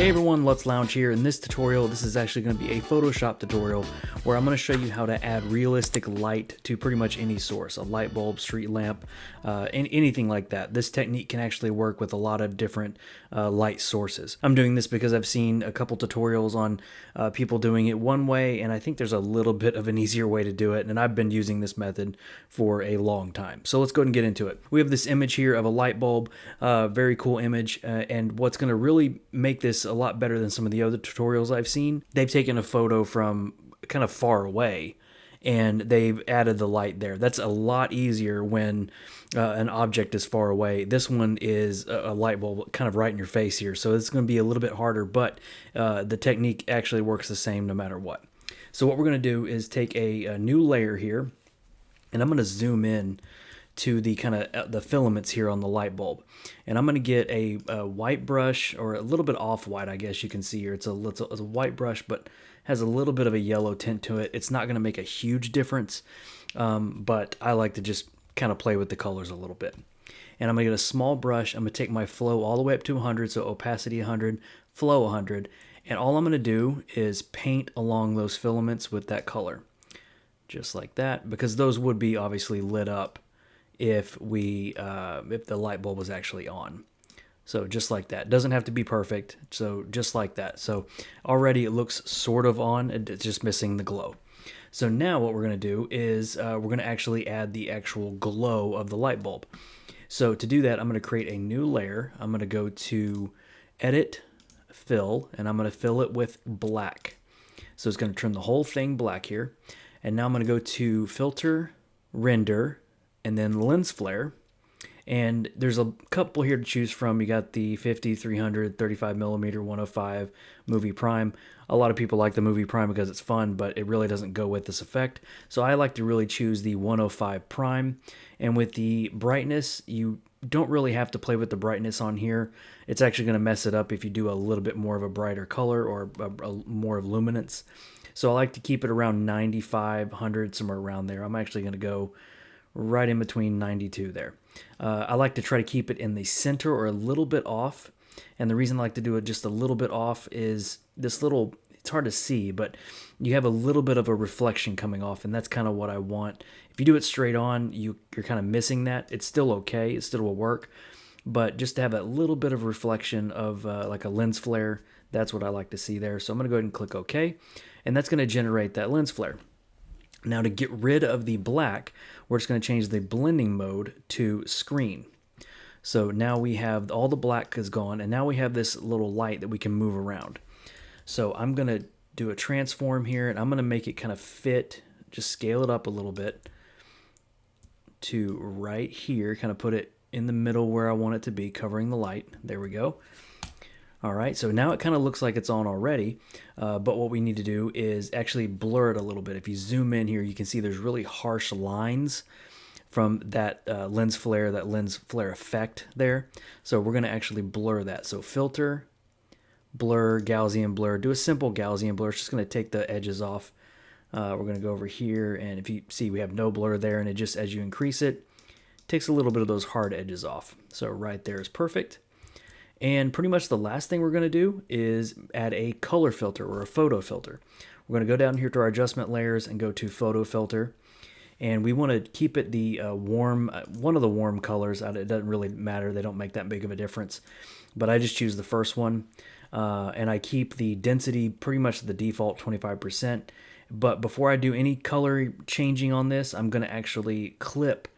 Hey everyone, Let's Lounge here. In this tutorial, this is actually going to be a Photoshop tutorial where I'm going to show you how to add realistic light to pretty much any source, a light bulb, street lamp, anything like that. This technique can actually work with a lot of different light sources. I'm doing this because I've seen a couple tutorials on people doing it one way, and I think there's a little bit of an easier way to do it, and I've been using this method for a long time. So let's go ahead and get into it. We have this image here of a light bulb, very cool image, and what's going to really make this a lot better than some of the other tutorials I've seen, they've taken a photo from kind of far away and they've added the light there. That's a lot easier when an object is far away. This one is a light bulb kind of right in your face here, so it's going to be a little bit harder, but the technique actually works the same no matter what. So what we're going to do is take a new layer here, and I'm going to zoom in to the kind of the filaments here on the light bulb, and I'm going to get a white brush, or a little bit off white, I guess you can see here. It's a white brush, but has a little bit of a yellow tint to it. It's not going to make a huge difference, but I like to just kind of play with the colors a little bit. And I'm going to get a small brush. I'm going to take my flow all the way up to 100, so opacity 100, flow 100, and all I'm going to do is paint along those filaments with that color, just like that, because those would be obviously lit up if the light bulb was actually on. So just like that. Doesn't have to be perfect. So just like that. So already it looks sort of on. It's just missing the glow. So now what we're going to do is we're going to actually add the actual glow of the light bulb. So to do that, I'm going to create a new layer. I'm going to go to Edit, Fill, and I'm going to fill it with black. So it's going to turn the whole thing black here. And now I'm going to go to Filter, Render, and then Lens Flare. And there's a couple here to choose from. You got the 50, 300, 35 millimeter, 105 Movie Prime. A lot of people like the Movie Prime because it's fun, but it really doesn't go with this effect. So I like to really choose the 105 Prime. And with the brightness, you don't really have to play with the brightness on here. It's actually going to mess it up if you do a little bit more of a brighter color or more of luminance. So I like to keep it around 95, 100, somewhere around there. I'm actually going to go right in between 92 there. I like to try to keep it in the center or a little bit off. And the reason I like to do it just a little bit off is this little, it's hard to see, but you have a little bit of a reflection coming off, and that's kind of what I want. If you do it straight on, you're kind of missing that. It's still okay, it still will work, but just to have that little bit of reflection of like a lens flare, that's what I like to see there. So I'm going to go ahead and click OK, and that's going to generate that lens flare. Now to get rid of the black, we're just going to change the blending mode to screen. So now we have all the black is gone, and now we have this little light that we can move around. So I'm going to do a transform here, and I'm going to make it kind of fit, just scale it up a little bit to right here, kind of put it in the middle where I want it to be, covering the light. There we go. All right, so now it kind of looks like it's on already, but what we need to do is actually blur it a little bit. If you zoom in here, you can see there's really harsh lines from that lens flare effect there. So we're going to actually blur that. So Filter, Blur, Gaussian Blur. Do a simple Gaussian blur. It's just going to take the edges off. We're going to go over here, and if you see, we have no blur there, and it just, as you increase it, takes a little bit of those hard edges off. So right there is perfect. And pretty much the last thing we're going to do is add a color filter or a photo filter. We're going to go down here to our adjustment layers and go to photo filter. And we want to keep it the warm, one of the warm colors. It doesn't really matter. They don't make that big of a difference. But I just choose the first one. And I keep the density pretty much the default 25%. But before I do any color changing on this, I'm going to actually clip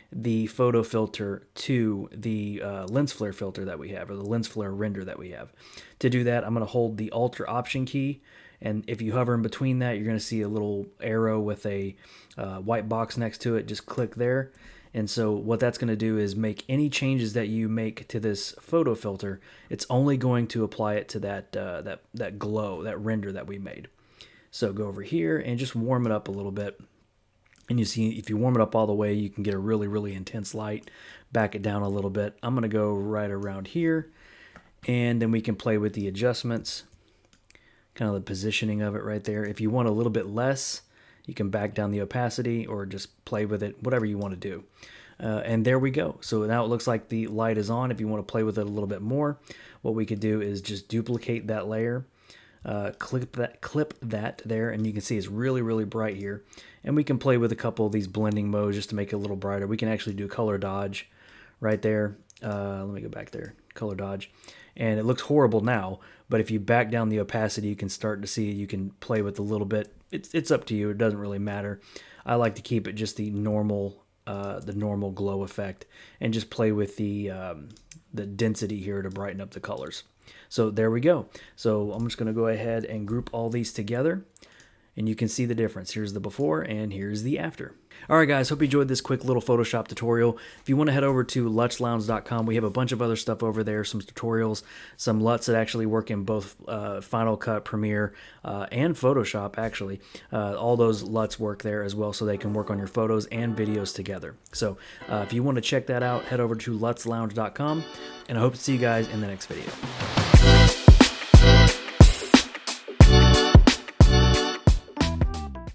the photo filter to the lens flare filter that we have, or the lens flare render that we have. To do that, I'm going to hold the Alt or Option key, and if you hover in between that, you're going to see a little arrow with a white box next to it. Just click there, and so what that's going to do is make any changes that you make to this photo filter, it's only going to apply it to that glow, that render that we made. So go over here and just warm it up a little bit. And you see, if you warm it up all the way, you can get a really, really intense light. Back it down a little bit. I'm going to go right around here, and then we can play with the adjustments, kind of the positioning of it right there. If you want a little bit less, you can back down the opacity or just play with it, whatever you want to do. And there we go. So now it looks like the light is on. If you want to play with it a little bit more, what we could do is just duplicate that layer, clip that there, and you can see it's really bright here. And we can play with a couple of these blending modes just to make it a little brighter. We can actually do color dodge right there. Let me go back there, color dodge. And it looks horrible now, but if you back down the opacity, you can start to see you can play with a little bit. It's up to you. It doesn't really matter. I like to keep it just the normal glow effect, and just play with the density here to brighten up the colors. So there we go. So I'm just going to go ahead and group all these together, and you can see the difference. Here's the before and here's the after. All right, guys, hope you enjoyed this quick little Photoshop tutorial. If you want to head over to lutzlounge.com, we have a bunch of other stuff over there, some tutorials, some LUTs that actually work in both Final Cut, Premiere, and Photoshop, actually. All those LUTs work there as well, so they can work on your photos and videos together. So if you want to check that out, head over to lutzlounge.com, and I hope to see you guys in the next video.